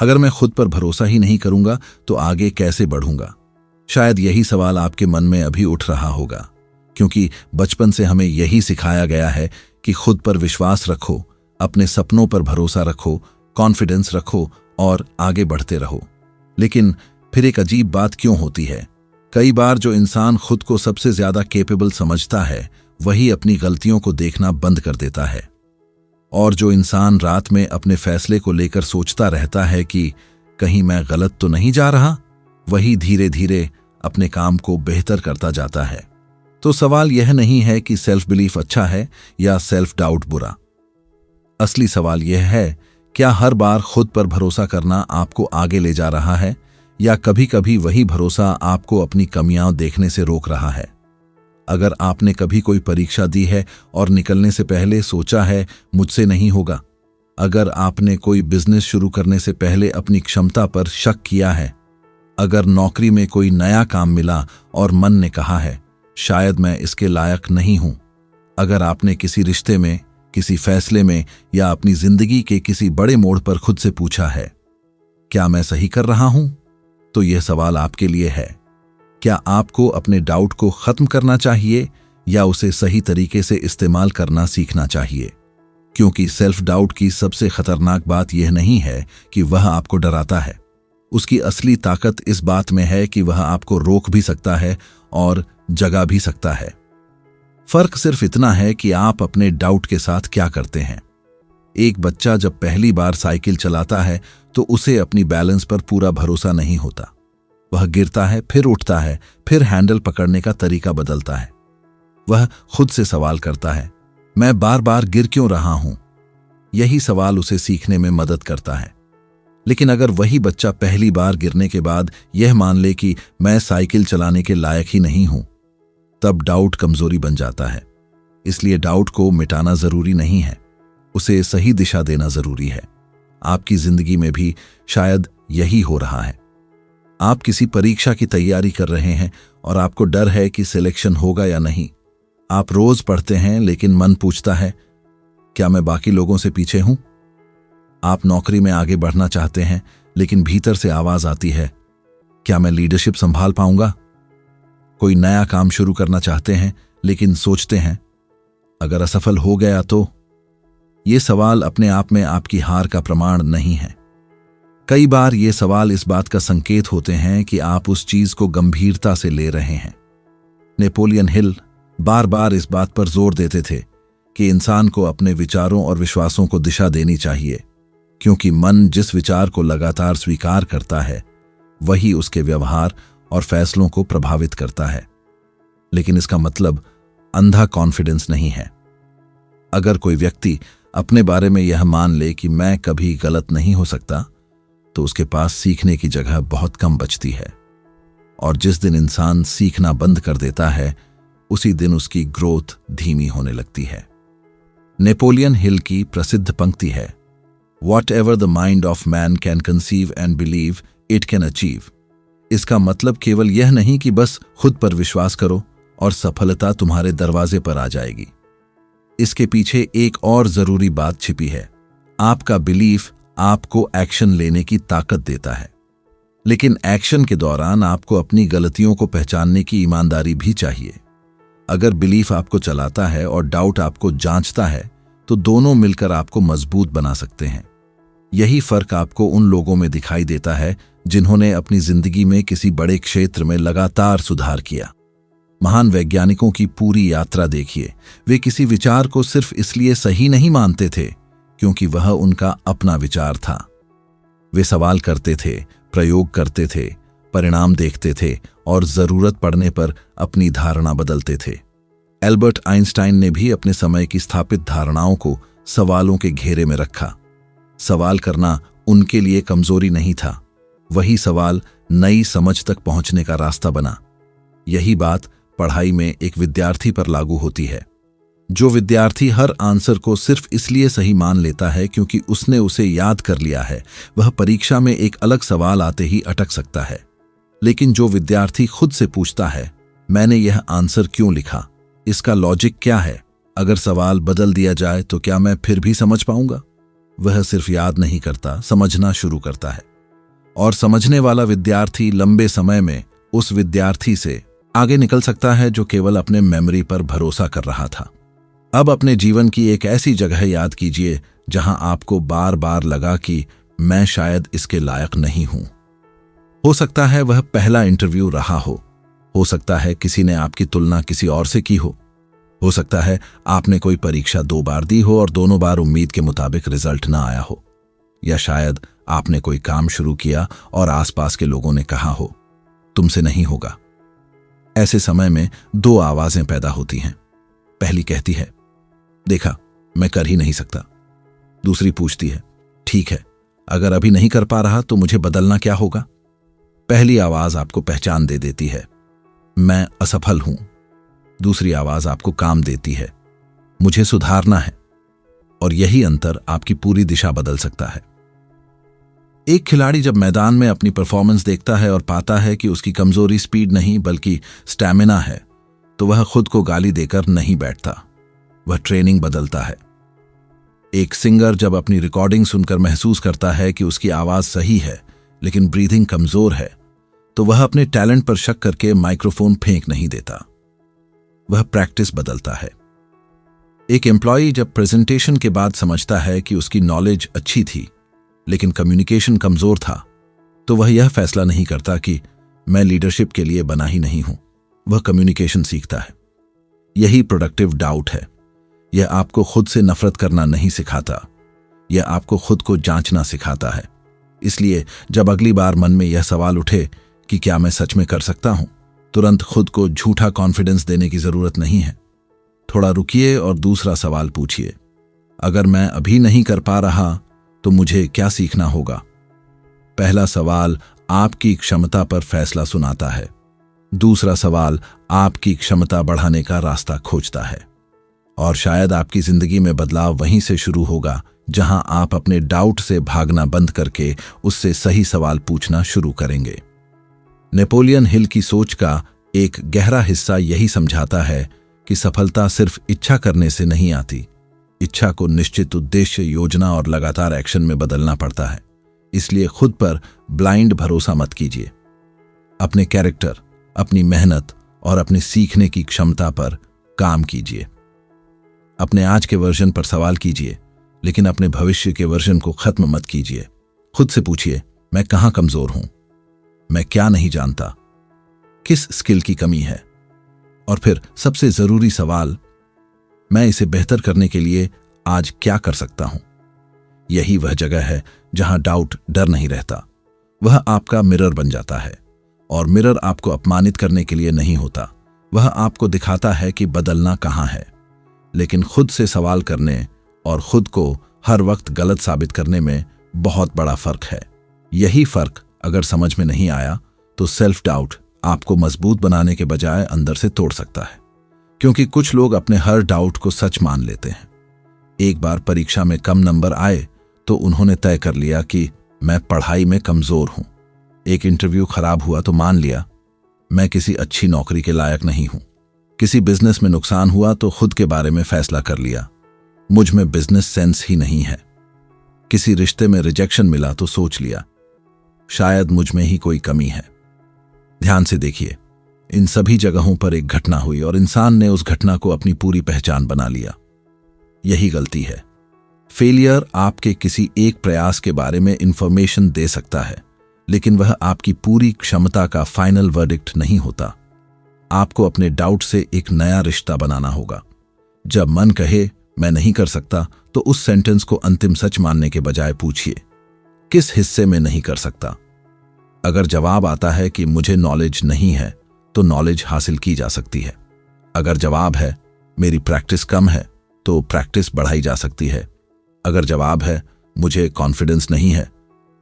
अगर मैं खुद पर भरोसा ही नहीं करूंगा तो आगे कैसे बढ़ूंगा? शायद यही सवाल आपके मन में अभी उठ रहा होगा, क्योंकि बचपन से हमें यही सिखाया गया है कि खुद पर विश्वास रखो, अपने सपनों पर भरोसा रखो, कॉन्फिडेंस रखो और आगे बढ़ते रहो। लेकिन फिर एक अजीब बात क्यों होती है? कई बार जो इंसान खुद को सबसे ज्यादा कैपेबल समझता है वही अपनी गलतियों को देखना बंद कर देता है। और जो इंसान रात में अपने फैसले को लेकर सोचता रहता है कि कहीं मैं गलत तो नहीं जा रहा, वही धीरे धीरे अपने काम को बेहतर करता जाता है। तो सवाल यह नहीं है कि सेल्फ बिलीफ अच्छा है या सेल्फ डाउट बुरा। असली सवाल यह है, क्या हर बार खुद पर भरोसा करना आपको आगे ले जा रहा है या कभी कभी वही भरोसा आपको अपनी कमियां देखने से रोक रहा है? अगर आपने कभी कोई परीक्षा दी है और निकलने से पहले सोचा है मुझसे नहीं होगा, अगर आपने कोई बिजनेस शुरू करने से पहले अपनी क्षमता पर शक किया है, अगर नौकरी में कोई नया काम मिला और मन ने कहा है शायद मैं इसके लायक नहीं हूं, अगर आपने किसी रिश्ते में, किसी फैसले में या अपनी जिंदगी के किसी बड़े मोड़ पर खुद से पूछा है क्या मैं सही कर रहा हूं, तो यह सवाल आपके लिए है। क्या आपको अपने डाउट को खत्म करना चाहिए या उसे सही तरीके से इस्तेमाल करना सीखना चाहिए? क्योंकि सेल्फ डाउट की सबसे खतरनाक बात यह नहीं है कि वह आपको डराता है, उसकी असली ताकत इस बात में है कि वह आपको रोक भी सकता है और जगा भी सकता है। फर्क सिर्फ इतना है कि आप अपने डाउट के साथ क्या करते हैं। एक बच्चा जब पहली बार साइकिल चलाता है तो उसे अपनी बैलेंस पर पूरा भरोसा नहीं होता। वह गिरता है, फिर उठता है, फिर हैंडल पकड़ने का तरीका बदलता है। वह खुद से सवाल करता है, मैं बार बार गिर क्यों रहा हूं? यही सवाल उसे सीखने में मदद करता है। लेकिन अगर वही बच्चा पहली बार गिरने के बाद यह मान ले कि मैं साइकिल चलाने के लायक ही नहीं हूं, तब डाउट कमजोरी बन जाता है। इसलिए डाउट को मिटाना जरूरी नहीं है, उसे सही दिशा देना जरूरी है। आपकी जिंदगी में भी शायद यही हो रहा है। आप किसी परीक्षा की तैयारी कर रहे हैं और आपको डर है कि सिलेक्शन होगा या नहीं। आप रोज पढ़ते हैं लेकिन मन पूछता है क्या मैं बाकी लोगों से पीछे हूं? आप नौकरी में आगे बढ़ना चाहते हैं लेकिन भीतर से आवाज आती है क्या मैं लीडरशिप संभाल पाऊंगा? कोई नया काम शुरू करना चाहते हैं लेकिन सोचते हैं अगर असफल हो गया तो? ये सवाल अपने आप में आपकी हार का प्रमाण नहीं है। कई बार ये सवाल इस बात का संकेत होते हैं कि आप उस चीज को गंभीरता से ले रहे हैं। नेपोलियन हिल बार बार इस बात पर जोर देते थे कि इंसान को अपने विचारों और विश्वासों को दिशा देनी चाहिए, क्योंकि मन जिस विचार को लगातार स्वीकार करता है वही उसके व्यवहार और फैसलों को प्रभावित करता है। लेकिन इसका मतलब अंधा कॉन्फिडेंस नहीं है। अगर कोई व्यक्ति अपने बारे में यह मान ले कि मैं कभी गलत नहीं हो सकता, तो उसके पास सीखने की जगह बहुत कम बचती है। और जिस दिन इंसान सीखना बंद कर देता है उसी दिन उसकी ग्रोथ धीमी होने लगती है। नेपोलियन हिल की प्रसिद्ध पंक्ति है, "Whatever the mind of man can conceive and believe, it can achieve." इसका मतलब केवल यह नहीं कि बस खुद पर विश्वास करो और सफलता तुम्हारे दरवाजे पर आ जाएगी। इसके पीछे एक और जरूरी बात छिपी है। आपका बिलीफ आपको एक्शन लेने की ताकत देता है, लेकिन एक्शन के दौरान आपको अपनी गलतियों को पहचानने की ईमानदारी भी चाहिए। अगर बिलीफ आपको चलाता है और डाउट आपको जांचता है, तो दोनों मिलकर आपको मजबूत बना सकते हैं। यही फर्क आपको उन लोगों में दिखाई देता है जिन्होंने अपनी जिंदगी में किसी बड़े क्षेत्र में लगातार सुधार किया। महान वैज्ञानिकों की पूरी यात्रा देखिए। वे किसी विचार को सिर्फ इसलिए सही नहीं मानते थे क्योंकि वह उनका अपना विचार था। वे सवाल करते थे, प्रयोग करते थे, परिणाम देखते थे और जरूरत पड़ने पर अपनी धारणा बदलते थे। एल्बर्ट आइंस्टाइन ने भी अपने समय की स्थापित धारणाओं को सवालों के घेरे में रखा। सवाल करना उनके लिए कमजोरी नहीं था, वही सवाल नई समझ तक पहुंचने का रास्ता बना। यही बात पढ़ाई में एक विद्यार्थी पर लागू होती है। जो विद्यार्थी हर आंसर को सिर्फ इसलिए सही मान लेता है क्योंकि उसने उसे याद कर लिया है, वह परीक्षा में एक अलग सवाल आते ही अटक सकता है। लेकिन जो विद्यार्थी खुद से पूछता है, मैंने यह आंसर क्यों लिखा, इसका लॉजिक क्या है, अगर सवाल बदल दिया जाए तो क्या मैं फिर भी समझ पाऊंगा, वह सिर्फ याद नहीं करता, समझना शुरू करता है। और समझने वाला विद्यार्थी लंबे समय में उस विद्यार्थी से आगे निकल सकता है जो केवल अपने मेमोरी पर भरोसा कर रहा था। अब अपने जीवन की एक ऐसी जगह याद कीजिए जहां आपको बार बार लगा कि मैं शायद इसके लायक नहीं हूं। हो सकता है वह पहला इंटरव्यू रहा हो सकता है किसी ने आपकी तुलना किसी और से की हो सकता है आपने कोई परीक्षा 2 बार दी हो और दोनों बार उम्मीद के मुताबिक रिजल्ट ना आया हो, या शायद आपने कोई काम शुरू किया और आसपास के लोगों ने कहा हो तुमसे नहीं होगा। ऐसे समय में 2 आवाजें पैदा होती हैं। पहली कहती है देखा, मैं कर ही नहीं सकता। दूसरी पूछती है ठीक है, अगर अभी नहीं कर पा रहा तो मुझे बदलना क्या होगा। पहली आवाज आपको पहचान दे देती है, मैं असफल हूं। दूसरी आवाज आपको काम देती है, मुझे सुधारना है। और यही अंतर आपकी पूरी दिशा बदल सकता है। एक खिलाड़ी जब मैदान में अपनी परफॉर्मेंस देखता है और पाता है कि उसकी कमजोरी स्पीड नहीं बल्कि स्टैमिना है, तो वह खुद को गाली देकर नहीं बैठता, वह ट्रेनिंग बदलता है। एक सिंगर जब अपनी रिकॉर्डिंग सुनकर महसूस करता है कि उसकी आवाज सही है लेकिन ब्रीथिंग कमजोर है, तो वह अपने टैलेंट पर शक करके माइक्रोफोन फेंक नहीं देता, वह प्रैक्टिस बदलता है। एक एम्प्लॉई जब प्रेजेंटेशन के बाद समझता है कि उसकी नॉलेज अच्छी थी लेकिन कम्युनिकेशन कमजोर था, तो वह यह फैसला नहीं करता कि मैं लीडरशिप के लिए बना ही नहीं हूं, वह कम्युनिकेशन सीखता है। यही प्रोडक्टिव डाउट है। यह आपको खुद से नफरत करना नहीं सिखाता, यह आपको खुद को जांचना सिखाता है। इसलिए जब अगली बार मन में यह सवाल उठे कि क्या मैं सच में कर सकता हूं, तुरंत खुद को झूठा कॉन्फिडेंस देने की जरूरत नहीं है। थोड़ा रुकिए और दूसरा सवाल पूछिए, अगर मैं अभी नहीं कर पा रहा तो मुझे क्या सीखना होगा। पहला सवाल आपकी क्षमता पर फैसला सुनाता है, दूसरा सवाल आपकी क्षमता बढ़ाने का रास्ता खोजता है। और शायद आपकी जिंदगी में बदलाव वहीं से शुरू होगा जहां आप अपने डाउट से भागना बंद करके उससे सही सवाल पूछना शुरू करेंगे। नेपोलियन हिल की सोच का एक गहरा हिस्सा यही समझाता है कि सफलता सिर्फ इच्छा करने से नहीं आती, इच्छा को निश्चित उद्देश्य, योजना और लगातार एक्शन में बदलना पड़ता है। इसलिए खुद पर ब्लाइंड भरोसा मत कीजिए। अपने कैरेक्टर, अपनी मेहनत और अपने सीखने की क्षमता पर काम कीजिए। अपने आज के वर्जन पर सवाल कीजिए, लेकिन अपने भविष्य के वर्जन को खत्म मत कीजिए। खुद से पूछिए, मैं कहां कमजोर हूं, मैं क्या नहीं जानता, किस स्किल की कमी है। और फिर सबसे जरूरी सवाल, मैं इसे बेहतर करने के लिए आज क्या कर सकता हूं। यही वह जगह है जहां डाउट डर नहीं रहता, वह आपका मिरर बन जाता है। और मिरर आपको अपमानित करने के लिए नहीं होता, वह आपको दिखाता है कि बदलना कहां है। लेकिन खुद से सवाल करने और खुद को हर वक्त गलत साबित करने में बहुत बड़ा फर्क है। यही फर्क अगर समझ में नहीं आया तो सेल्फ डाउट आपको मजबूत बनाने के बजाय अंदर से तोड़ सकता है। क्योंकि कुछ लोग अपने हर डाउट को सच मान लेते हैं। एक बार परीक्षा में कम नंबर आए तो उन्होंने तय कर लिया कि मैं पढ़ाई में कमजोर हूं। एक इंटरव्यू खराब हुआ तो मान लिया मैं किसी अच्छी नौकरी के लायक नहीं हूं। किसी बिजनेस में नुकसान हुआ तो खुद के बारे में फैसला कर लिया, मुझ में बिजनेस सेंस ही नहीं है। किसी रिश्ते में रिजेक्शन मिला तो सोच लिया शायद मुझ में ही कोई कमी है। ध्यान से देखिए, इन सभी जगहों पर एक घटना हुई और इंसान ने उस घटना को अपनी पूरी पहचान बना लिया। यही गलती है। फेलियर आपके किसी एक प्रयास के बारे में इंफॉर्मेशन दे सकता है, लेकिन वह आपकी पूरी क्षमता का फाइनल वर्डिक्ट नहीं होता। आपको अपने डाउट से एक नया रिश्ता बनाना होगा। जब मन कहे मैं नहीं कर सकता, तो उस सेंटेंस को अंतिम सच मानने के बजाय पूछिए, किस हिस्से में नहीं कर सकता। अगर जवाब आता है कि मुझे नॉलेज नहीं है, तो नॉलेज हासिल की जा सकती है। अगर जवाब है मेरी प्रैक्टिस कम है, तो प्रैक्टिस बढ़ाई जा सकती है। अगर जवाब है मुझे कॉन्फिडेंस नहीं है,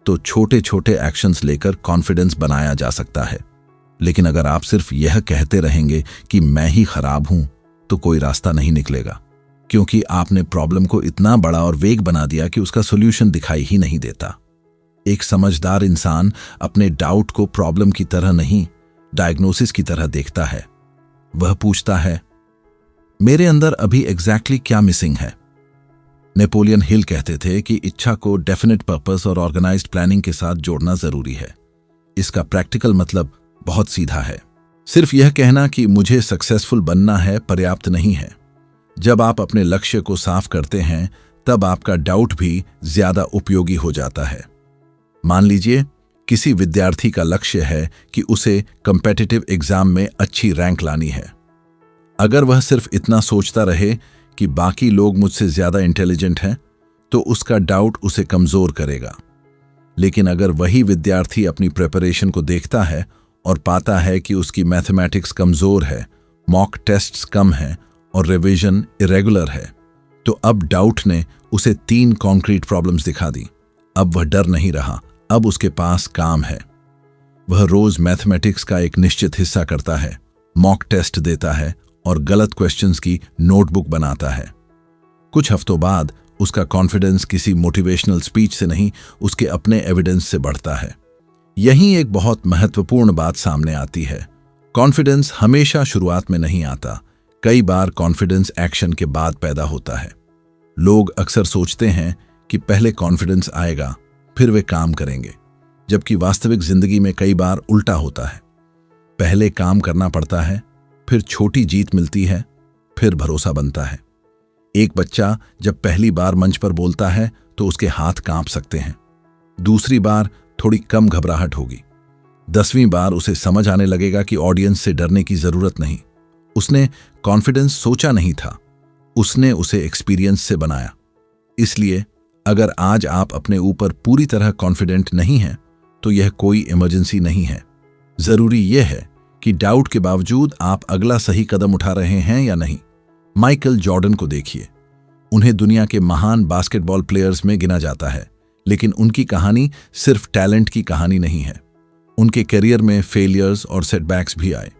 तो छोटे छोटे एक्शंस लेकर कॉन्फिडेंस बनाया जा सकता है। लेकिन अगर आप सिर्फ यह कहते रहेंगे कि मैं ही खराब हूं, तो कोई रास्ता नहीं निकलेगा, क्योंकि आपने प्रॉब्लम को इतना बड़ा और वेग बना दिया कि उसका सॉल्यूशन दिखाई ही नहीं देता। एक समझदार इंसान अपने डाउट को प्रॉब्लम की तरह नहीं, डायग्नोसिस की तरह देखता है। वह पूछता है मेरे अंदर अभी एग्जैक्टली क्या मिसिंग है। नेपोलियन हिल कहते थे कि इच्छा को डेफिनेट पर्पस और ऑर्गेनाइज्ड प्लानिंग के साथ जोड़ना जरूरी है। इसका प्रैक्टिकल मतलब बहुत सीधा है। सिर्फ यह कहना कि मुझे सक्सेसफुल बनना है पर्याप्त नहीं है। जब आप अपने लक्ष्य को साफ करते हैं तब आपका डाउट भी ज्यादा उपयोगी हो जाता है। मान लीजिए किसी विद्यार्थी का लक्ष्य है कि उसे कॉम्पिटिटिव एग्जाम में अच्छी रैंक लानी है। अगर वह सिर्फ इतना सोचता रहे कि बाकी लोग मुझसे ज्यादा इंटेलिजेंट हैं, तो उसका डाउट उसे कमजोर करेगा। लेकिन अगर वही विद्यार्थी अपनी प्रिपरेशन को देखता है और पाता है कि उसकी मैथमेटिक्स कमजोर है, मॉक टेस्ट्स कम हैं और रिवीजन इरेगुलर है, तो अब डाउट ने उसे 3 कॉन्क्रीट प्रॉब्लम्स दिखा दी। अब वह डर नहीं रहा, अब उसके पास काम है। वह रोज मैथमेटिक्स का एक निश्चित हिस्सा करता है, मॉक टेस्ट देता है और गलत क्वेश्चंस की नोटबुक बनाता है। कुछ हफ्तों बाद उसका कॉन्फिडेंस किसी मोटिवेशनल स्पीच से नहीं, उसके अपने एविडेंस से बढ़ता है। यहीं एक बहुत महत्वपूर्ण बात सामने आती है। कॉन्फिडेंस हमेशा शुरुआत में नहीं आता। कई बार कॉन्फिडेंस एक्शन के बाद पैदा होता है। लोग अक्सर सोचते हैं कि पहले कॉन्फिडेंस आएगा फिर वे काम करेंगे, जबकि वास्तविक जिंदगी में कई बार उल्टा होता है। पहले काम करना पड़ता है, फिर छोटी जीत मिलती है, फिर भरोसा बनता है। एक बच्चा जब पहली बार मंच पर बोलता है तो उसके हाथ कांप सकते हैं। दूसरी बार थोड़ी कम घबराहट होगी। 10वीं बार उसे समझ आने लगेगा कि ऑडियंस से डरने की जरूरत नहीं। उसने कॉन्फिडेंस सोचा नहीं था, उसने उसे एक्सपीरियंस से बनाया। इसलिए अगर आज आप अपने ऊपर पूरी तरह कॉन्फिडेंट नहीं हैं, तो यह कोई इमरजेंसी नहीं है। जरूरी यह है कि डाउट के बावजूद आप अगला सही कदम उठा रहे हैं या नहीं। माइकल जॉर्डन को देखिए, उन्हें दुनिया के महान बास्केटबॉल प्लेयर्स में गिना जाता है, लेकिन उनकी कहानी सिर्फ टैलेंट की कहानी नहीं है। उनके करियर में फेलियर्स और सेटबैक्स भी आए।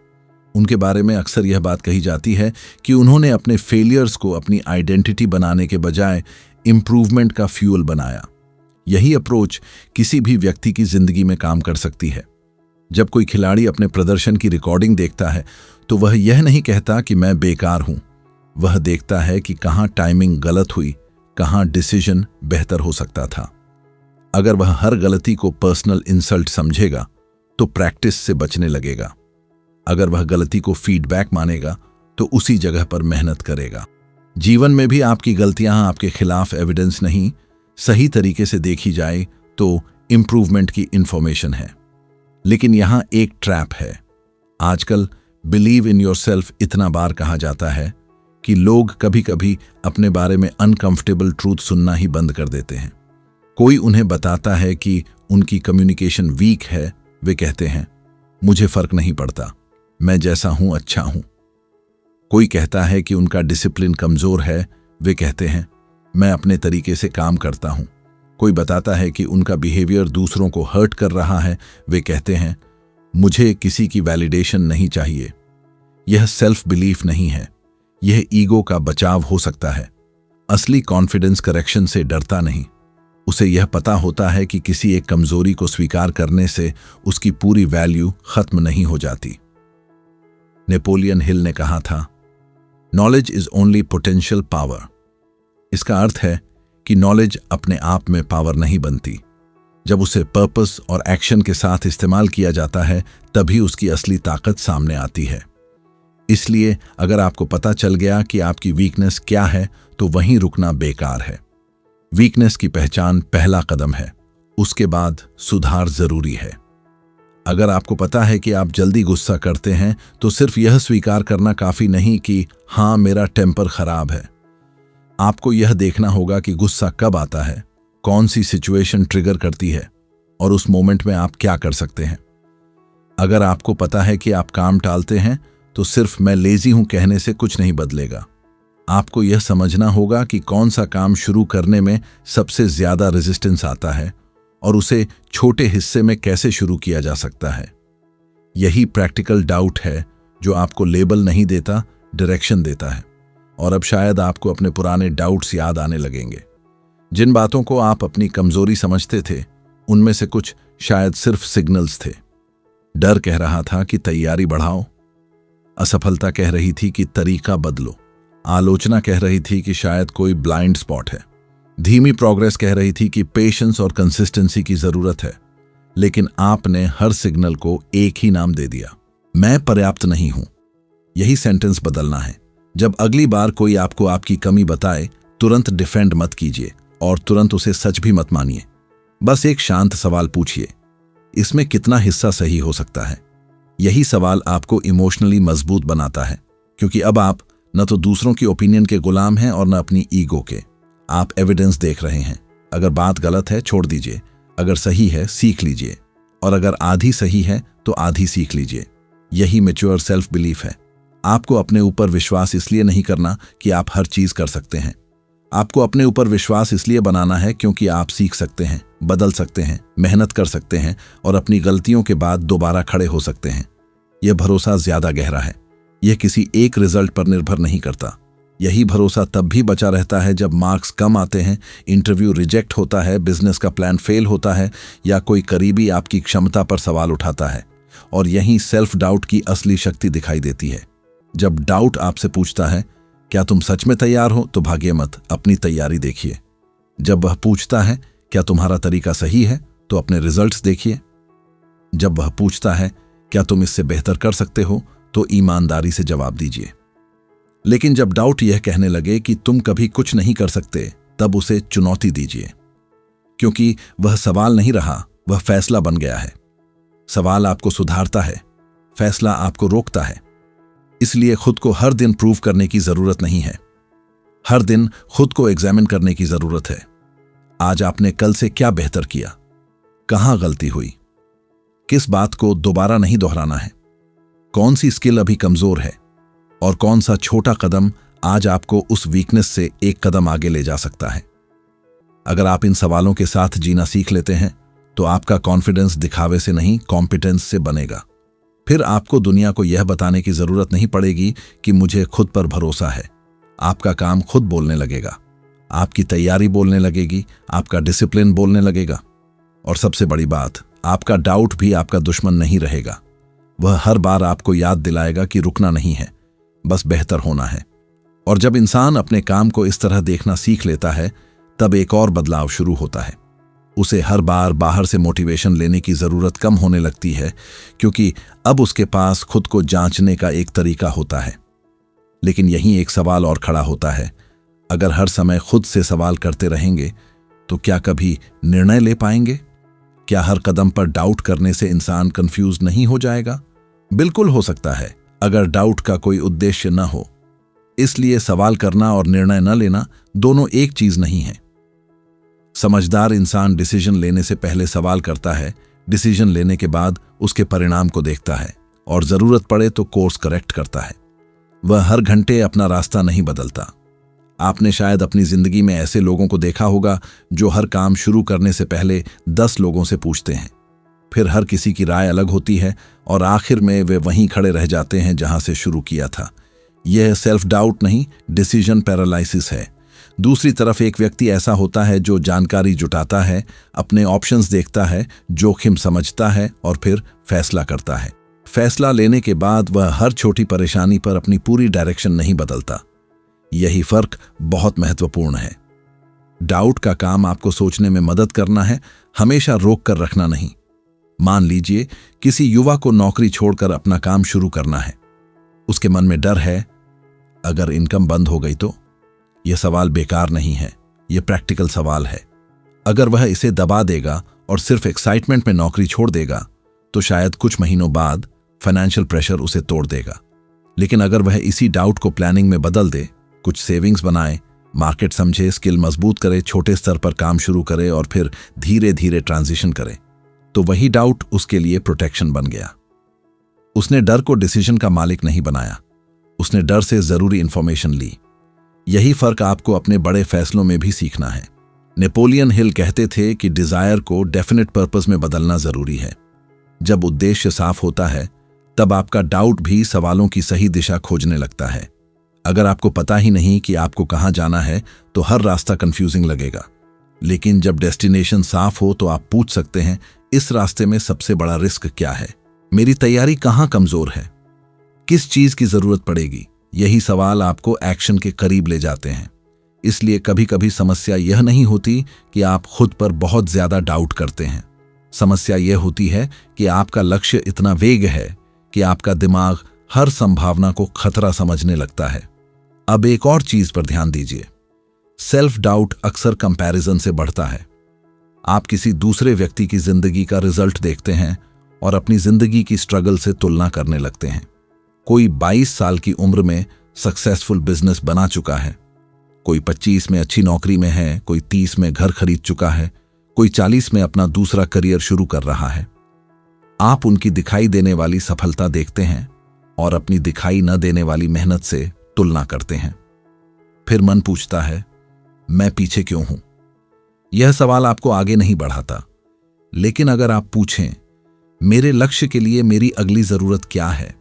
उनके बारे में अक्सर यह बात कही जाती है कि उन्होंने अपने फेलियर्स को अपनी आइडेंटिटी बनाने के बजाय इंप्रूवमेंट का फ्यूल बनाया। यही अप्रोच किसी भी व्यक्ति की जिंदगी में काम कर सकती है। जब कोई खिलाड़ी अपने प्रदर्शन की रिकॉर्डिंग देखता है तो वह यह नहीं कहता कि मैं बेकार हूं। वह देखता है कि कहां टाइमिंग गलत हुई, कहां डिसीजन बेहतर हो सकता था। अगर वह हर गलती को पर्सनल इंसल्ट समझेगा तो प्रैक्टिस से बचने लगेगा। अगर वह गलती को फीडबैक मानेगा तो उसी जगह पर मेहनत करेगा। जीवन में भी आपकी गलतियां आपके खिलाफ एविडेंस नहीं, सही तरीके से देखी जाए तो इंप्रूवमेंट की इंफॉर्मेशन है। लेकिन यहां एक ट्रैप है। आजकल बिलीव इन योरसेल्फ इतना बार कहा जाता है कि लोग कभी कभी अपने बारे में अनकंफर्टेबल ट्रूथ सुनना ही बंद कर देते हैं। कोई उन्हें बताता है कि उनकी कम्युनिकेशन वीक है, वे कहते हैं मुझे फर्क नहीं पड़ता, मैं जैसा हूं अच्छा हूं। कोई कहता है कि उनका डिसिप्लिन कमजोर है, वे कहते हैं मैं अपने तरीके से काम करता हूं। कोई बताता है कि उनका बिहेवियर दूसरों को हर्ट कर रहा है, वे कहते हैं मुझे किसी की वैलिडेशन नहीं चाहिए। यह सेल्फ बिलीफ नहीं है, यह ईगो का बचाव हो सकता है। असली कॉन्फिडेंस करेक्शन से डरता नहीं, उसे यह पता होता है कि किसी एक कमजोरी को स्वीकार करने से उसकी पूरी वैल्यू खत्म नहीं हो जाती। नेपोलियन हिल ने कहा था, knowledge is only potential power. इसका अर्थ है कि नॉलेज अपने आप में पावर नहीं बनती। जब उसे पर्पस और एक्शन के साथ इस्तेमाल किया जाता है तभी उसकी असली ताकत सामने आती है। इसलिए अगर आपको पता चल गया कि आपकी वीकनेस क्या है तो वहीं रुकना बेकार है। वीकनेस की पहचान पहला कदम है, उसके बाद सुधार जरूरी है। अगर आपको पता है कि आप जल्दी गुस्सा करते हैं तो सिर्फ यह स्वीकार करना काफी नहीं कि हाँ मेरा टेम्पर खराब है। आपको यह देखना होगा कि गुस्सा कब आता है, कौन सी सिचुएशन ट्रिगर करती है और उस मोमेंट में आप क्या कर सकते हैं। अगर आपको पता है कि आप काम टालते हैं तो सिर्फ मैं लेजी हूं कहने से कुछ नहीं बदलेगा। आपको यह समझना होगा कि कौन सा काम शुरू करने में सबसे ज्यादा रेजिस्टेंस आता है और उसे छोटे हिस्से में कैसे शुरू किया जा सकता है। यही प्रैक्टिकल डाउट है जो आपको लेबल नहीं देता, डायरेक्शन देता है। और अब शायद आपको अपने पुराने डाउट्स याद आने लगेंगे। जिन बातों को आप अपनी कमजोरी समझते थे उनमें से कुछ शायद सिर्फ सिग्नल्स थे। डर कह रहा था कि तैयारी बढ़ाओ, असफलता कह रही थी कि तरीका बदलो, आलोचना कह रही थी कि शायद कोई ब्लाइंड स्पॉट है, धीमी प्रोग्रेस कह रही थी कि पेशेंस और कंसिस्टेंसी की जरूरत है, लेकिन आपने हर सिग्नल को एक ही नाम दे दिया, मैं पर्याप्त नहीं हूं। यही सेंटेंस बदलना है। जब अगली बार कोई आपको आपकी कमी बताए, तुरंत डिफेंड मत कीजिए और तुरंत उसे सच भी मत मानिए। बस एक शांत सवाल पूछिए, इसमें कितना हिस्सा सही हो सकता है? यही सवाल आपको इमोशनली मजबूत बनाता है, क्योंकि अब आप न तो दूसरों की ओपिनियन के गुलाम हैं और न अपनी ईगो के। आप एविडेंस देख रहे हैं। अगर बात गलत है छोड़ दीजिए, अगर सही है सीख लीजिए, और अगर आधी सही है तो आधी सीख लीजिए। यही मैच्योर सेल्फ बिलीफ है। आपको अपने ऊपर विश्वास इसलिए नहीं करना कि आप हर चीज कर सकते हैं। आपको अपने ऊपर विश्वास इसलिए बनाना है क्योंकि आप सीख सकते हैं, बदल सकते हैं, मेहनत कर सकते हैं और अपनी गलतियों के बाद दोबारा खड़े हो सकते हैं। यह भरोसा ज्यादा गहरा है। यह किसी एक रिजल्ट पर निर्भर नहीं करता। यही भरोसा तब भी बचा रहता है जब मार्क्स कम आते हैं, इंटरव्यू रिजेक्ट होता है, बिजनेस का प्लान फेल होता है या कोई करीबी आपकी क्षमता पर सवाल उठाता है। और यहीं सेल्फ डाउट की असली शक्ति दिखाई देती है। जब डाउट आपसे पूछता है क्या तुम सच में तैयार हो, तो भागिए मत, अपनी तैयारी देखिए। जब वह पूछता है क्या तुम्हारा तरीका सही है, तो अपने रिजल्ट्स देखिए। जब वह पूछता है क्या तुम इससे बेहतर कर सकते हो, तो ईमानदारी से जवाब दीजिए। लेकिन जब डाउट यह कहने लगे कि तुम कभी कुछ नहीं कर सकते, तब उसे चुनौती दीजिए, क्योंकि वह सवाल नहीं रहा, वह फैसला बन गया है। सवाल आपको सुधारता है, फैसला आपको रोकता है। इसलिए खुद को हर दिन प्रूव करने की जरूरत नहीं है। हर दिन खुद को एग्जामिन करने की जरूरत है। आज आपने कल से क्या बेहतर किया, कहां गलती हुई, किस बात को दोबारा नहीं दोहराना है, कौन सी स्किल अभी कमजोर है और कौन सा छोटा कदम आज आपको उस वीकनेस से एक कदम आगे ले जा सकता है। अगर आप इन सवालों के साथ जीना सीख लेते हैं तो आपका कॉन्फिडेंस दिखावे से नहीं, कॉम्पिटेंस से बनेगा। फिर आपको दुनिया को यह बताने की जरूरत नहीं पड़ेगी कि मुझे खुद पर भरोसा है। आपका काम खुद बोलने लगेगा, आपकी तैयारी बोलने लगेगी, आपका डिसिप्लिन बोलने लगेगा। और सबसे बड़ी बात, आपका डाउट भी आपका दुश्मन नहीं रहेगा। वह हर बार आपको याद दिलाएगा कि रुकना नहीं है, बस बेहतर होना है। और जब इंसान अपने काम को इस तरह देखना सीख लेता है, तब एक और बदलाव शुरू होता है। उसे हर बार बाहर से मोटिवेशन लेने की जरूरत कम होने लगती है, क्योंकि अब उसके पास खुद को जांचने का एक तरीका होता है। लेकिन यहीं एक सवाल और खड़ा होता है, अगर हर समय खुद से सवाल करते रहेंगे तो क्या कभी निर्णय ले पाएंगे? क्या हर कदम पर डाउट करने से इंसान कंफ्यूज नहीं हो जाएगा? बिल्कुल हो सकता है, अगर डाउट का कोई उद्देश्य न हो। इसलिए सवाल करना और निर्णय न लेना दोनों एक चीज नहीं है। समझदार इंसान डिसीजन लेने से पहले सवाल करता है, डिसीजन लेने के बाद उसके परिणाम को देखता है और जरूरत पड़े तो कोर्स करेक्ट करता है। वह हर घंटे अपना रास्ता नहीं बदलता। आपने शायद अपनी जिंदगी में ऐसे लोगों को देखा होगा जो हर काम शुरू करने से पहले 10 लोगों से पूछते हैं। फिर हर किसी की राय अलग होती है और आखिर में वे वहीं खड़े रह जाते हैं जहां से शुरू किया था। यह सेल्फ डाउट नहीं, डिसीजन पैरालिसिस है। दूसरी तरफ एक व्यक्ति ऐसा होता है जो जानकारी जुटाता है, अपने ऑप्शंस देखता है, जोखिम समझता है और फिर फैसला करता है। फैसला लेने के बाद वह हर छोटी परेशानी पर अपनी पूरी डायरेक्शन नहीं बदलता। यही फर्क बहुत महत्वपूर्ण है। डाउट का काम आपको सोचने में मदद करना है, हमेशा रोक कर रखना नहीं। मान लीजिए किसी युवा को नौकरी छोड़कर अपना काम शुरू करना है। उसके मन में डर है, अगर इनकम बंद हो गई तो? यह सवाल बेकार नहीं है, यह प्रैक्टिकल सवाल है। अगर वह इसे दबा देगा और सिर्फ एक्साइटमेंट में नौकरी छोड़ देगा तो शायद कुछ महीनों बाद फाइनेंशियल प्रेशर उसे तोड़ देगा। लेकिन अगर वह इसी डाउट को प्लानिंग में बदल दे, कुछ सेविंग्स बनाए, मार्केट समझे, स्किल मजबूत करे, छोटे स्तर पर काम शुरू करे और फिर धीरे धीरे ट्रांजिशन करे, तो वही डाउट उसके लिए प्रोटेक्शन बन गया। उसने डर को डिसीजन का मालिक नहीं बनाया, उसने डर से जरूरी इंफॉर्मेशन ली। यही फर्क आपको अपने बड़े फैसलों में भी सीखना है। नेपोलियन हिल कहते थे कि डिजायर को डेफिनेट पर्पस में बदलना जरूरी है। जब उद्देश्य साफ होता है, तब आपका डाउट भी सवालों की सही दिशा खोजने लगता है। अगर आपको पता ही नहीं कि आपको कहां जाना है, तो हर रास्ता कंफ्यूजिंग लगेगा। लेकिन जब डेस्टिनेशन साफ हो तो आप पूछ सकते हैं, इस रास्ते में सबसे बड़ा रिस्क क्या है? मेरी तैयारी कहां कमजोर है? किस चीज की जरूरत पड़ेगी? यही सवाल आपको एक्शन के करीब ले जाते हैं। इसलिए कभी कभी समस्या यह नहीं होती कि आप खुद पर बहुत ज्यादा डाउट करते हैं। समस्या यह होती है कि आपका लक्ष्य इतना वेग है कि आपका दिमाग हर संभावना को खतरा समझने लगता है। अब एक और चीज पर ध्यान दीजिए। सेल्फ डाउट अक्सर कंपैरिजन से बढ़ता है। आप किसी दूसरे व्यक्ति की जिंदगी का रिजल्ट देखते हैं और अपनी जिंदगी की स्ट्रगल से तुलना करने लगते हैं। कोई 22 साल की उम्र में सक्सेसफुल बिजनेस बना चुका है, कोई 25 में अच्छी नौकरी में है, कोई 30 में घर खरीद चुका है, कोई 40 में अपना दूसरा करियर शुरू कर रहा है। आप उनकी दिखाई देने वाली सफलता देखते हैं और अपनी दिखाई न देने वाली मेहनत से तुलना करते हैं। फिर मन पूछता है, मैं पीछे क्यों हूं? यह सवाल आपको आगे नहीं बढ़ाता, लेकिन अगर आप पूछें, मेरे लक्ष्य के लिए मेरी अगली जरूरत क्या है,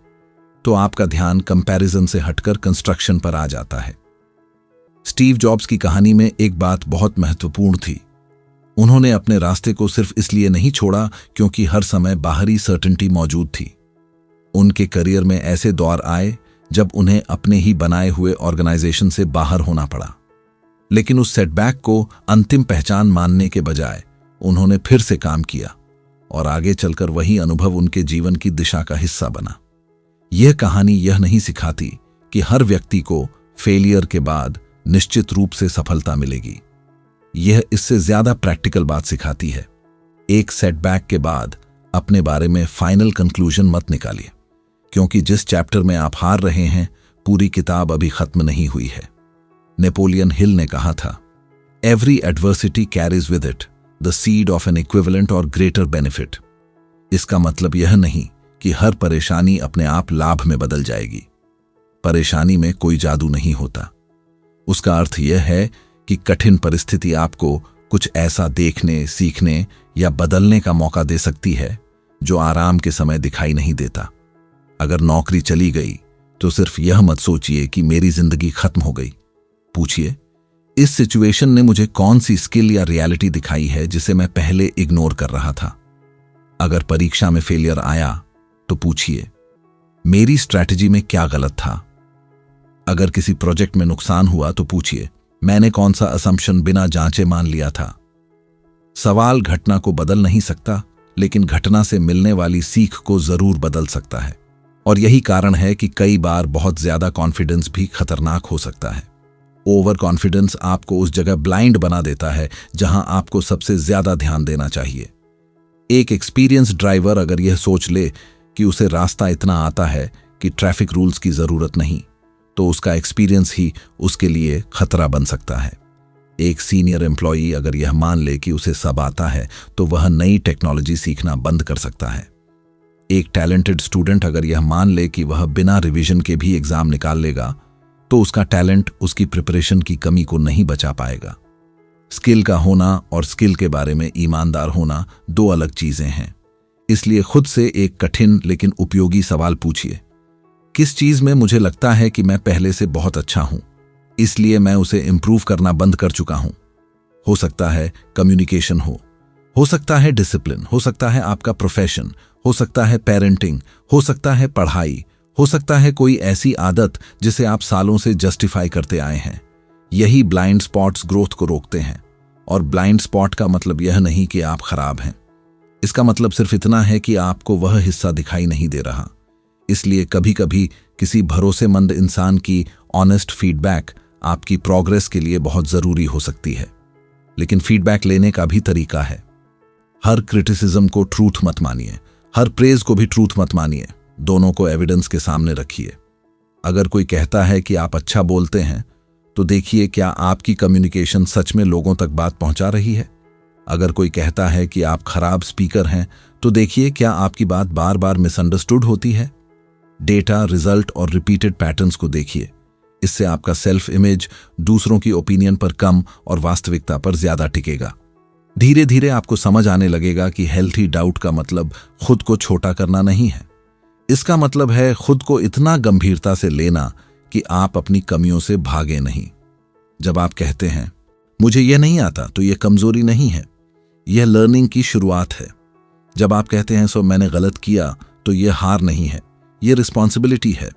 तो आपका ध्यान कंपैरिजन से हटकर कंस्ट्रक्शन पर आ जाता है। स्टीव जॉब्स की कहानी में एक बात बहुत महत्वपूर्ण थी। उन्होंने अपने रास्ते को सिर्फ इसलिए नहीं छोड़ा क्योंकि हर समय बाहरी सर्टेनिटी मौजूद थी। उनके करियर में ऐसे दौर आए जब उन्हें अपने ही बनाए हुए ऑर्गेनाइजेशन से बाहर होना पड़ा, लेकिन उस सेटबैक को अंतिम पहचान मानने के बजाय उन्होंने फिर से काम किया और आगे चलकर वही अनुभव उनके जीवन की दिशा का हिस्सा बना। यह कहानी यह नहीं सिखाती कि हर व्यक्ति को फेलियर के बाद निश्चित रूप से सफलता मिलेगी। यह इससे ज्यादा प्रैक्टिकल बात सिखाती है। एक सेटबैक के बाद अपने बारे में फाइनल कंक्लूजन मत निकालिए, क्योंकि जिस चैप्टर में आप हार रहे हैं पूरी किताब अभी खत्म नहीं हुई है। नेपोलियन हिल ने कहा था, every adversity carries with it the seed of N equivalent और ग्रेटर बेनिफिट। इसका मतलब यह नहीं कि हर परेशानी अपने आप लाभ में बदल जाएगी। परेशानी में कोई जादू नहीं होता। उसका अर्थ यह है कि कठिन परिस्थिति आपको कुछ ऐसा देखने, सीखने या बदलने का मौका दे सकती है जो आराम के समय दिखाई नहीं देता। अगर नौकरी चली गई तो सिर्फ यह मत सोचिए कि मेरी जिंदगी खत्म हो गई। पूछिए, इस सिचुएशन ने मुझे कौन सी स्किल या रियलिटी दिखाई है जिसे मैं पहले इग्नोर कर रहा था। अगर परीक्षा में फेलियर आया तो पूछिए, मेरी स्ट्रैटेजी में क्या गलत था। अगर किसी प्रोजेक्ट में नुकसान हुआ तो पूछिए, मैंने कौन सा असम्पशन बिना जांचे मान लिया था। सवाल घटना को बदल नहीं सकता, लेकिन घटना से मिलने वाली सीख को जरूर बदल सकता है। और यही कारण है कि कई बार बहुत ज्यादा कॉन्फिडेंस भी खतरनाक हो सकता है। ओवर कॉन्फिडेंस आपको उस जगह ब्लाइंड बना देता है जहां आपको सबसे ज्यादा ध्यान देना चाहिए। एक एक्सपीरियंस ड्राइवर अगर यह सोच ले कि उसे रास्ता इतना आता है कि ट्रैफिक रूल्स की जरूरत नहीं, तो उसका एक्सपीरियंस ही उसके लिए खतरा बन सकता है। एक सीनियर एम्प्लॉई अगर यह मान ले कि उसे सब आता है, तो वह नई टेक्नोलॉजी सीखना बंद कर सकता है। एक टैलेंटेड स्टूडेंट अगर यह मान ले कि वह बिना रिवीजन के भी एग्जाम निकाल लेगा, तो उसका टैलेंट उसकी प्रिपरेशन की कमी को नहीं बचा पाएगा। स्किल का होना और स्किल के बारे में ईमानदार होना दो अलग चीजें हैं। इसलिए खुद से एक कठिन लेकिन उपयोगी सवाल पूछिए, किस चीज में मुझे लगता है कि मैं पहले से बहुत अच्छा हूं, इसलिए मैं उसे इंप्रूव करना बंद कर चुका हूं। हो सकता है कम्युनिकेशन हो सकता है डिसिप्लिन, हो सकता है आपका प्रोफेशन, हो सकता है पेरेंटिंग, हो सकता है पढ़ाई, हो सकता है कोई ऐसी आदत जिसे आप सालों से जस्टिफाई करते आए हैं। यही ब्लाइंड स्पॉट्स ग्रोथ को रोकते हैं। और ब्लाइंड स्पॉट का मतलब यह नहीं कि आप खराब हैं। इसका मतलब सिर्फ इतना है कि आपको वह हिस्सा दिखाई नहीं दे रहा। इसलिए कभी कभी किसी भरोसेमंद इंसान की ऑनेस्ट फीडबैक आपकी प्रोग्रेस के लिए बहुत जरूरी हो सकती है। लेकिन फीडबैक लेने का भी तरीका है। हर क्रिटिसिज्म को ट्रूथ मत मानिए, हर प्रेज को भी ट्रूथ मत मानिए। दोनों को एविडेंस के सामने रखिए। अगर कोई कहता है कि आप अच्छा बोलते हैं, तो देखिए क्या आपकी कम्युनिकेशन सच में लोगों तक बात पहुंचा रही है। अगर कोई कहता है कि आप खराब स्पीकर हैं, तो देखिए क्या आपकी बात बार बार मिसअंडरस्टूड होती है। डेटा, रिजल्ट और रिपीटेड पैटर्न्स को देखिए। इससे आपका सेल्फ इमेज दूसरों की ओपिनियन पर कम और वास्तविकता पर ज्यादा टिकेगा। धीरे धीरे आपको समझ आने लगेगा कि हेल्थी डाउट का मतलब खुद को छोटा करना नहीं है। इसका मतलब है खुद को इतना गंभीरता से लेना कि आप अपनी कमियों से भागे नहीं। जब आप कहते हैं मुझे यह नहीं आता, तो यह कमजोरी नहीं है, यह लर्निंग की शुरुआत है। जब आप कहते हैं सो मैंने गलत किया, तो यह हार नहीं है, यह रिस्पॉन्सिबिलिटी है।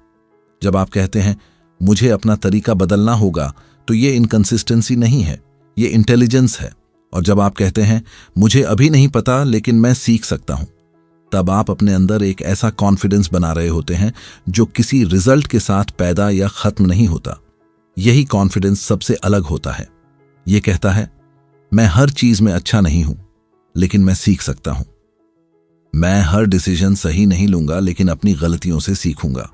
जब आप कहते हैं मुझे अपना तरीका बदलना होगा, तो ये इनकंसिस्टेंसी नहीं है, ये इंटेलिजेंस है। और जब आप कहते हैं मुझे अभी नहीं पता लेकिन मैं सीख सकता हूं, तब आप अपने अंदर एक ऐसा कॉन्फिडेंस बना रहे होते हैं जो किसी रिजल्ट के साथ पैदा या खत्म नहीं होता। यही कॉन्फिडेंस सबसे अलग होता है। ये कहता है मैं हर चीज में अच्छा नहीं हूं लेकिन मैं सीख सकता हूं। मैं हर डिसीजन सही नहीं लूंगा लेकिन अपनी गलतियों से सीखूंगा।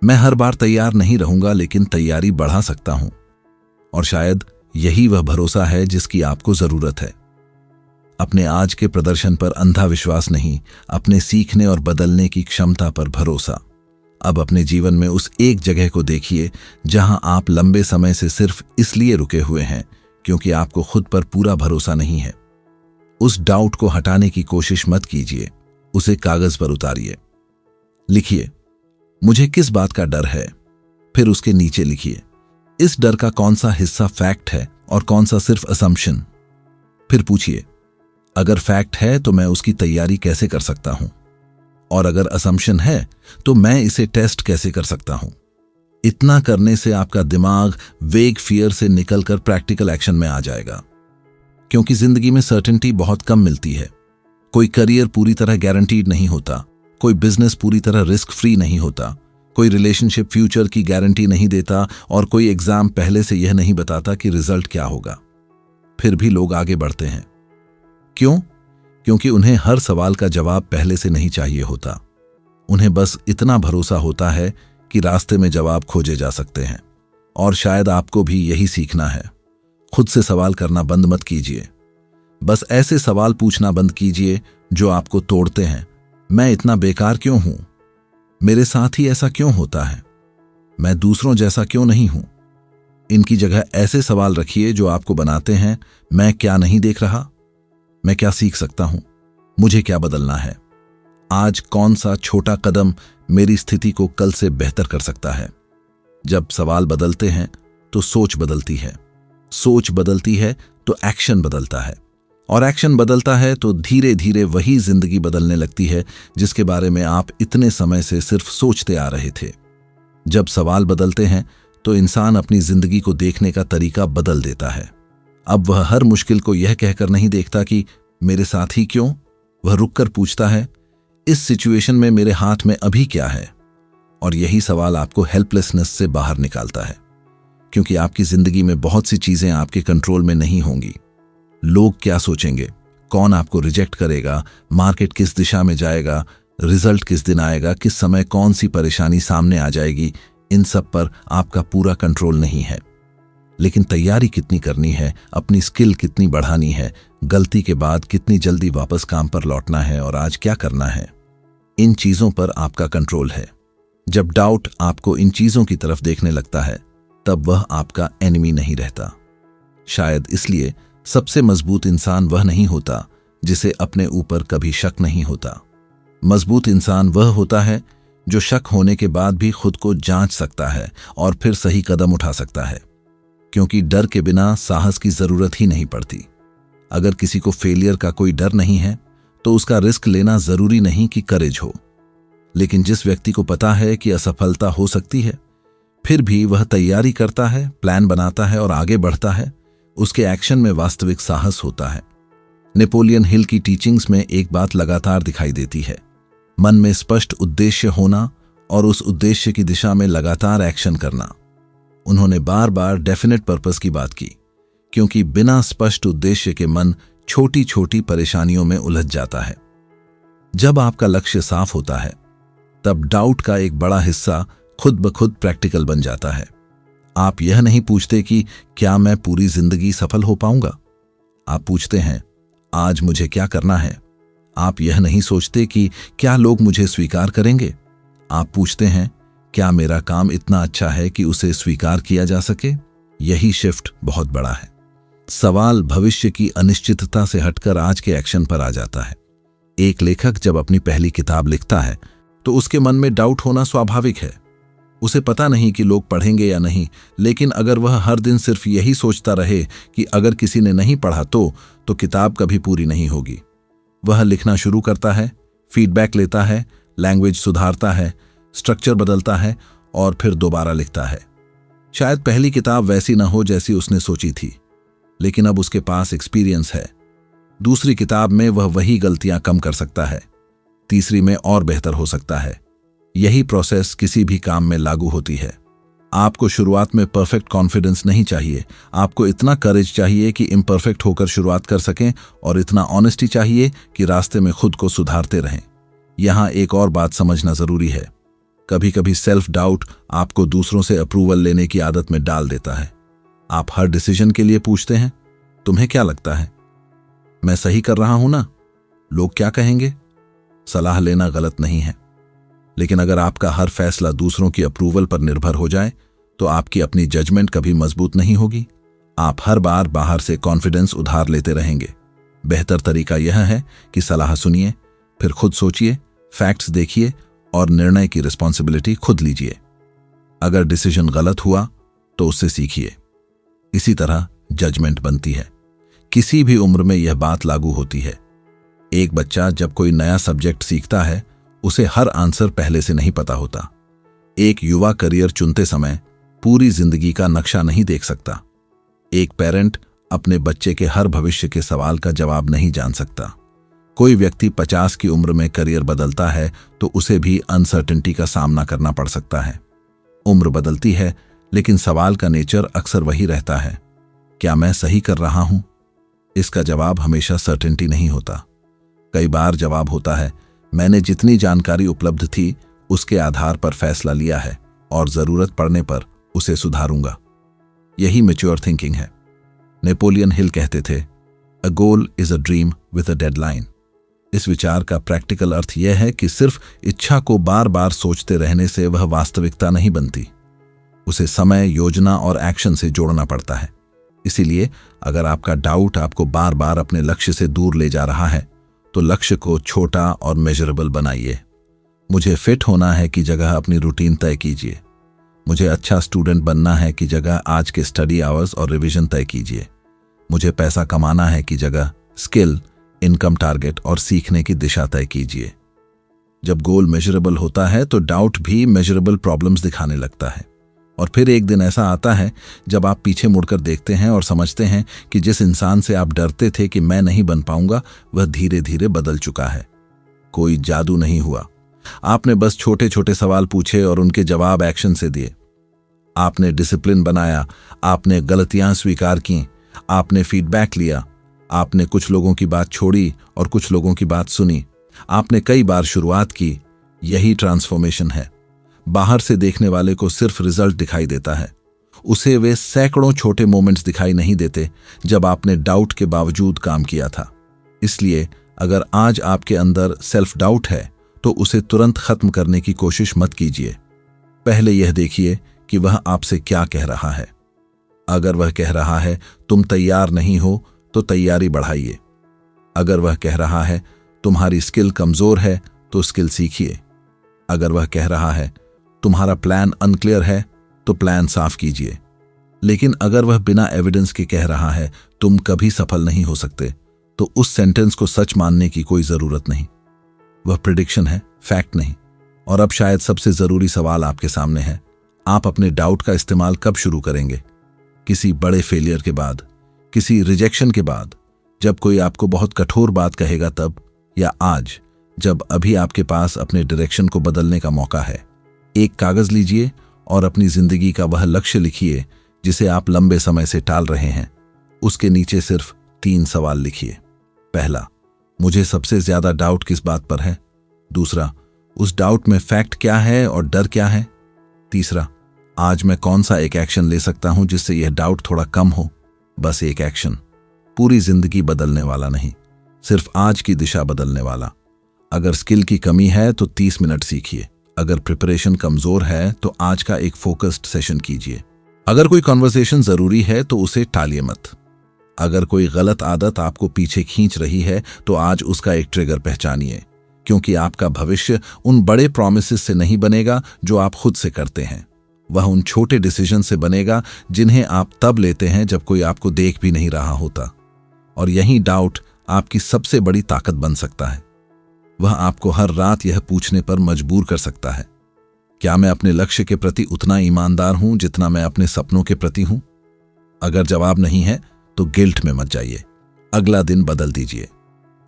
मैं हर बार तैयार नहीं रहूंगा लेकिन तैयारी बढ़ा सकता हूं। और शायद यही वह भरोसा है जिसकी आपको जरूरत है। अपने आज के प्रदर्शन पर अंधा विश्वास नहीं, अपने सीखने और बदलने की क्षमता पर भरोसा। अब अपने जीवन में उस एक जगह को देखिए जहां आप लंबे समय से सिर्फ इसलिए रुके हुए हैं क्योंकि आपको खुद पर पूरा भरोसा नहीं है। उस डाउट को हटाने की कोशिश मत कीजिए, उसे कागज पर उतारिए। लिखिए मुझे किस बात का डर है, फिर उसके नीचे लिखिए इस डर का कौन सा हिस्सा फैक्ट है और कौन सा सिर्फ असम्पशन। फिर पूछिए अगर फैक्ट है तो मैं उसकी तैयारी कैसे कर सकता हूं, और अगर असम्पशन है तो मैं इसे टेस्ट कैसे कर सकता हूं। इतना करने से आपका दिमाग वेग फियर से निकलकर प्रैक्टिकल एक्शन में आ जाएगा। क्योंकि जिंदगी में सर्टेनिटी बहुत कम मिलती है। कोई करियर पूरी तरह गारंटीड नहीं होता, कोई बिजनेस पूरी तरह रिस्क फ्री नहीं होता, कोई रिलेशनशिप फ्यूचर की गारंटी नहीं देता और कोई एग्जाम पहले से यह नहीं बताता कि रिजल्ट क्या होगा। फिर भी लोग आगे बढ़ते हैं। क्यों? क्योंकि उन्हें हर सवाल का जवाब पहले से नहीं चाहिए होता। उन्हें बस इतना भरोसा होता है कि रास्ते में जवाब खोजे जा सकते हैं। और शायद आपको भी यही सीखना है। खुद से सवाल करना बंद मत कीजिए। बस ऐसे सवाल पूछना बंद कीजिए जो आपको तोड़ते हैं। मैं इतना बेकार क्यों हूं? मेरे साथ ही ऐसा क्यों होता है? मैं दूसरों जैसा क्यों नहीं हूं? इनकी जगह ऐसे सवाल रखिए जो आपको बनाते हैं मैं क्या नहीं देख रहा? मैं क्या सीख सकता हूं? मुझे क्या बदलना है? आज कौन सा छोटा कदम मेरी स्थिति को कल से बेहतर कर सकता है? जब सवाल बदलते हैं तो सोच बदलती है, सोच बदलती है तो एक्शन बदलता है, और एक्शन बदलता है तो धीरे धीरे वही जिंदगी बदलने लगती है जिसके बारे में आप इतने समय से सिर्फ सोचते आ रहे थे। जब सवाल बदलते हैं तो इंसान अपनी जिंदगी को देखने का तरीका बदल देता है। अब वह हर मुश्किल को यह कहकर नहीं देखता कि मेरे साथ ही क्यों। वह रुककर पूछता है इस सिचुएशन में मेरे हाथ में अभी क्या है? और यही सवाल आपको हेल्पलेसनेस से बाहर निकालता है। क्योंकि आपकी जिंदगी में बहुत सी चीजें आपके कंट्रोल में नहीं होंगी। लोग क्या सोचेंगे, कौन आपको रिजेक्ट करेगा, मार्केट किस दिशा में जाएगा, रिजल्ट किस दिन आएगा, किस समय कौन सी परेशानी सामने आ जाएगी, इन सब पर आपका पूरा कंट्रोल नहीं है। लेकिन तैयारी कितनी करनी है, अपनी स्किल कितनी बढ़ानी है, गलती के बाद कितनी जल्दी वापस काम पर लौटना है और आज क्या करना है, इन चीजों पर आपका कंट्रोल है। जब डाउट आपको इन चीजों की तरफ देखने लगता है तब वह आपका एनिमी नहीं रहता। शायद इसलिए सबसे मजबूत इंसान वह नहीं होता जिसे अपने ऊपर कभी शक नहीं होता। मजबूत इंसान वह होता है जो शक होने के बाद भी खुद को जांच सकता है और फिर सही कदम उठा सकता है। क्योंकि डर के बिना साहस की जरूरत ही नहीं पड़ती। अगर किसी को फेलियर का कोई डर नहीं है तो उसका रिस्क लेना जरूरी नहीं कि करेज हो। लेकिन जिस व्यक्ति को पता है कि असफलता हो सकती है फिर भी वह तैयारी करता है, प्लान बनाता है और आगे बढ़ता है, उसके एक्शन में वास्तविक साहस होता है। नेपोलियन हिल की टीचिंग्स में एक बात लगातार दिखाई देती है, मन में स्पष्ट उद्देश्य होना और उस उद्देश्य की दिशा में लगातार एक्शन करना। उन्होंने बार बार डेफिनेट पर्पस की बात की, क्योंकि बिना स्पष्ट उद्देश्य के मन छोटी छोटी परेशानियों में उलझ जाता है। जब आपका लक्ष्य साफ होता है तब डाउट का एक बड़ा हिस्सा खुद ब खुद प्रैक्टिकल बन जाता है। आप यह नहीं पूछते कि क्या मैं पूरी जिंदगी सफल हो पाऊंगा। आप पूछते हैं आज मुझे क्या करना है। आप यह नहीं सोचते कि क्या लोग मुझे स्वीकार करेंगे। आप पूछते हैं क्या मेरा काम इतना अच्छा है कि उसे स्वीकार किया जा सके। यही शिफ्ट बहुत बड़ा है। सवाल भविष्य की अनिश्चितता से हटकर आज के एक्शन पर आ जाता है। एक लेखक जब अपनी पहली किताब लिखता है तो उसके मन में डाउट होना स्वाभाविक है। उसे पता नहीं कि लोग पढ़ेंगे या नहीं, लेकिन अगर वह हर दिन सिर्फ यही सोचता रहे कि अगर किसी ने नहीं पढ़ा तो किताब कभी पूरी नहीं होगी। वह लिखना शुरू करता है, फीडबैक लेता है, लैंग्वेज सुधारता है, स्ट्रक्चर बदलता है और फिर दोबारा लिखता है। शायद पहली किताब वैसी न हो जैसी उसने सोची थी, लेकिन अब उसके पास एक्सपीरियंस है। दूसरी किताब में वह वही गलतियां कम कर सकता है, तीसरी में और बेहतर हो सकता है। यही प्रोसेस किसी भी काम में लागू होती है। आपको शुरुआत में परफेक्ट कॉन्फिडेंस नहीं चाहिए, आपको इतना करेज चाहिए कि इम्परफेक्ट होकर शुरुआत कर सकें, और इतना ऑनेस्टी चाहिए कि रास्ते में खुद को सुधारते रहें। यहां एक और बात समझना जरूरी है। कभी कभी सेल्फ डाउट आपको दूसरों से अप्रूवल लेने की आदत में डाल देता है। आप हर डिसीजन के लिए पूछते हैं, तुम्हें क्या लगता है, मैं सही कर रहा हूं ना, लोग क्या कहेंगे। सलाह लेना गलत नहीं है, लेकिन अगर आपका हर फैसला दूसरों की अप्रूवल पर निर्भर हो जाए तो आपकी अपनी जजमेंट कभी मजबूत नहीं होगी। आप हर बार बाहर से कॉन्फिडेंस उधार लेते रहेंगे। बेहतर तरीका यह है कि सलाह सुनिए, फिर खुद सोचिए, फैक्ट्स देखिए और निर्णय की रिस्पॉन्सिबिलिटी खुद लीजिए। अगर डिसीजन गलत हुआ तो उससे सीखिए। इसी तरह जजमेंट बनती है। किसी भी उम्र में यह बात लागू होती है। एक बच्चा जब कोई नया सब्जेक्ट सीखता है, उसे हर आंसर पहले से नहीं पता होता। एक युवा करियर चुनते समय पूरी जिंदगी का नक्शा नहीं देख सकता। एक पेरेंट अपने बच्चे के हर भविष्य के सवाल का जवाब नहीं जान सकता। कोई व्यक्ति 50 की उम्र में करियर बदलता है तो उसे भी अनसर्टेनिटी का सामना करना पड़ सकता है। उम्र बदलती है, लेकिन सवाल का नेचर अक्सर वही रहता है, क्या मैं सही कर रहा हूं? इसका जवाब हमेशा सर्टेनिटी नहीं होता। कई बार जवाब होता है, मैंने जितनी जानकारी उपलब्ध थी उसके आधार पर फैसला लिया है और जरूरत पड़ने पर उसे सुधारूंगा। यही मैच्योर थिंकिंग है। नेपोलियन हिल कहते थे, a goal is a dream with a deadline. इस विचार का प्रैक्टिकल अर्थ यह है कि सिर्फ इच्छा को बार बार सोचते रहने से वह वास्तविकता नहीं बनती। उसे समय, योजना और एक्शन से जोड़ना पड़ता है। इसीलिए अगर आपका डाउट आपको बार बार अपने लक्ष्य से दूर ले जा रहा है तो लक्ष्य को छोटा और मेजरेबल बनाइए। मुझे फिट होना है की जगह अपनी रूटीन तय कीजिए। मुझे अच्छा स्टूडेंट बनना है की जगह आज के स्टडी आवर्स और रिवीजन तय कीजिए। मुझे पैसा कमाना है की जगह स्किल, इनकम टारगेट और सीखने की दिशा तय कीजिए। जब गोल मेजरेबल होता है तो डाउट भी मेजरेबल प्रॉब्लम्स दिखाने लगता है। और फिर एक दिन ऐसा आता है जब आप पीछे मुड़कर देखते हैं और समझते हैं कि जिस इंसान से आप डरते थे कि मैं नहीं बन पाऊंगा, वह धीरे धीरे बदल चुका है। कोई जादू नहीं हुआ। आपने बस छोटे छोटे सवाल पूछे और उनके जवाब एक्शन से दिए। आपने डिसिप्लिन बनाया, आपने गलतियां स्वीकार की, आपने फीडबैक लिया, आपने कुछ लोगों की बात छोड़ी और कुछ लोगों की बात सुनी। आपने कई बार शुरुआत की। यही ट्रांसफॉर्मेशन है। बाहर से देखने वाले को सिर्फ रिजल्ट दिखाई देता है, उसे वे सैकड़ों छोटे मोमेंट्स दिखाई नहीं देते जब आपने डाउट के बावजूद काम किया था। इसलिए अगर आज आपके अंदर सेल्फ डाउट है तो उसे तुरंत खत्म करने की कोशिश मत कीजिए। पहले यह देखिए कि वह आपसे क्या कह रहा है। अगर वह कह रहा है तुम तैयार नहीं हो तो तैयारी बढ़ाइए। अगर वह कह रहा है तुम्हारी स्किल कमजोर है तो स्किल सीखिए। अगर वह कह रहा है तुम्हारा प्लान अनक्लियर है तो प्लान साफ कीजिए। लेकिन अगर वह बिना एविडेंस के कह रहा है तुम कभी सफल नहीं हो सकते, तो उस सेंटेंस को सच मानने की कोई जरूरत नहीं। वह प्रिडिक्शन है, फैक्ट नहीं। और अब शायद सबसे जरूरी सवाल आपके सामने है, आप अपने डाउट का इस्तेमाल कब शुरू करेंगे? किसी बड़े फेलियर के बाद, किसी रिजेक्शन के बाद, जब कोई आपको बहुत कठोर बात कहेगा तब, या आज जब अभी आपके पास अपने डायरेक्शन को बदलने का मौका है? एक कागज लीजिए और अपनी जिंदगी का वह लक्ष्य लिखिए जिसे आप लंबे समय से टाल रहे हैं। उसके नीचे सिर्फ 3 सवाल लिखिए। पहला, मुझे सबसे ज्यादा डाउट किस बात पर है? दूसरा, उस डाउट में फैक्ट क्या है और डर क्या है? तीसरा, आज मैं कौन सा एक एक्शन ले सकता हूं जिससे यह डाउट थोड़ा कम हो? बस एक एक्शन, पूरी जिंदगी बदलने वाला नहीं, सिर्फ आज की दिशा बदलने वाला। अगर स्किल की कमी है तो 30 मिनट सीखिए। अगर प्रिपरेशन कमजोर है तो आज का एक फोकस्ड सेशन कीजिए। अगर कोई कॉन्वर्सेशन जरूरी है तो उसे टालिए मत। अगर कोई गलत आदत आपको पीछे खींच रही है तो आज उसका एक ट्रिगर पहचानिए, क्योंकि आपका भविष्य उन बड़े प्रॉमिसेस से नहीं बनेगा जो आप खुद से करते हैं। वह उन छोटे डिसीजन से बनेगा जिन्हें आप तब लेते हैं जब कोई आपको देख भी नहीं रहा होता। और यही डाउट आपकी सबसे बड़ी ताकत बन सकता है। वह आपको हर रात यह पूछने पर मजबूर कर सकता है, क्या मैं अपने लक्ष्य के प्रति उतना ईमानदार हूं जितना मैं अपने सपनों के प्रति हूं? अगर जवाब नहीं है तो गिल्ट में मत जाइए, अगला दिन बदल दीजिए।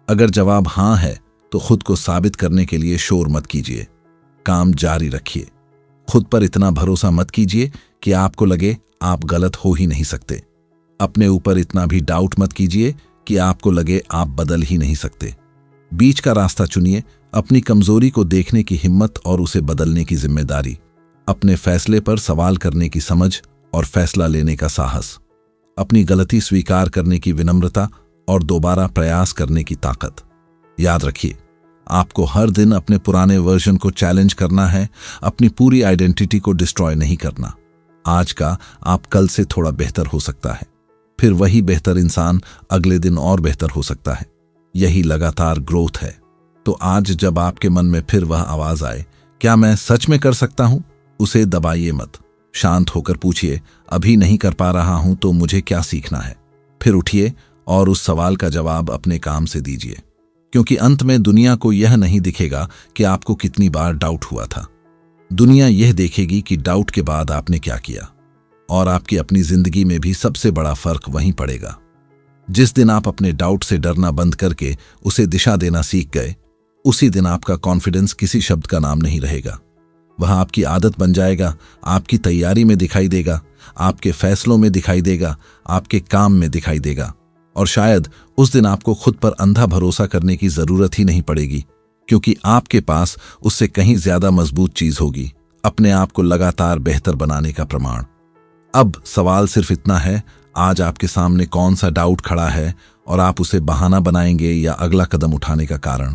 अगर जवाब हां है तो खुद को साबित करने के लिए शोर मत कीजिए, काम जारी रखिए। खुद पर इतना भरोसा मत कीजिए कि आपको लगे आप गलत हो ही नहीं सकते। अपने ऊपर इतना भी डाउट मत कीजिए कि आपको लगे आप बदल ही नहीं सकते। बीच का रास्ता चुनिए, अपनी कमजोरी को देखने की हिम्मत और उसे बदलने की जिम्मेदारी, अपने फैसले पर सवाल करने की समझ और फैसला लेने का साहस, अपनी गलती स्वीकार करने की विनम्रता और दोबारा प्रयास करने की ताकत। याद रखिए, आपको हर दिन अपने पुराने वर्जन को चैलेंज करना है, अपनी पूरी आइडेंटिटी को डिस्ट्रॉय नहीं करना। आज का आप कल से थोड़ा बेहतर हो सकता है, फिर वही बेहतर इंसान अगले दिन और बेहतर हो सकता है। यही लगातार ग्रोथ है। तो आज जब आपके मन में फिर वह आवाज आए, क्या मैं सच में कर सकता हूं, उसे दबाइए मत। शांत होकर पूछिए, अभी नहीं कर पा रहा हूं तो मुझे क्या सीखना है? फिर उठिए और उस सवाल का जवाब अपने काम से दीजिए, क्योंकि अंत में दुनिया को यह नहीं दिखेगा कि आपको कितनी बार डाउट हुआ था। दुनिया यह देखेगी कि डाउट के बाद आपने क्या किया। और आपकी अपनी जिंदगी में भी सबसे बड़ा फर्क वहीं पड़ेगा। जिस दिन आप अपने डाउट से डरना बंद करके उसे दिशा देना सीख गए, उसी दिन आपका कॉन्फिडेंस किसी शब्द का नाम नहीं रहेगा। वह आपकी आदत बन जाएगा, आपकी तैयारी में दिखाई देगा, आपके फैसलों में दिखाई देगा, आपके काम में दिखाई देगा। और शायद उस दिन आपको खुद पर अंधा भरोसा करने की जरूरत ही नहीं पड़ेगी, क्योंकि आपके पास उससे कहीं ज्यादा मजबूत चीज होगी, अपने आप को लगातार बेहतर बनाने का प्रमाण। अब सवाल सिर्फ इतना है, आज आपके सामने कौन सा डाउट खड़ा है और आप उसे बहाना बनाएंगे या अगला कदम उठाने का कारण?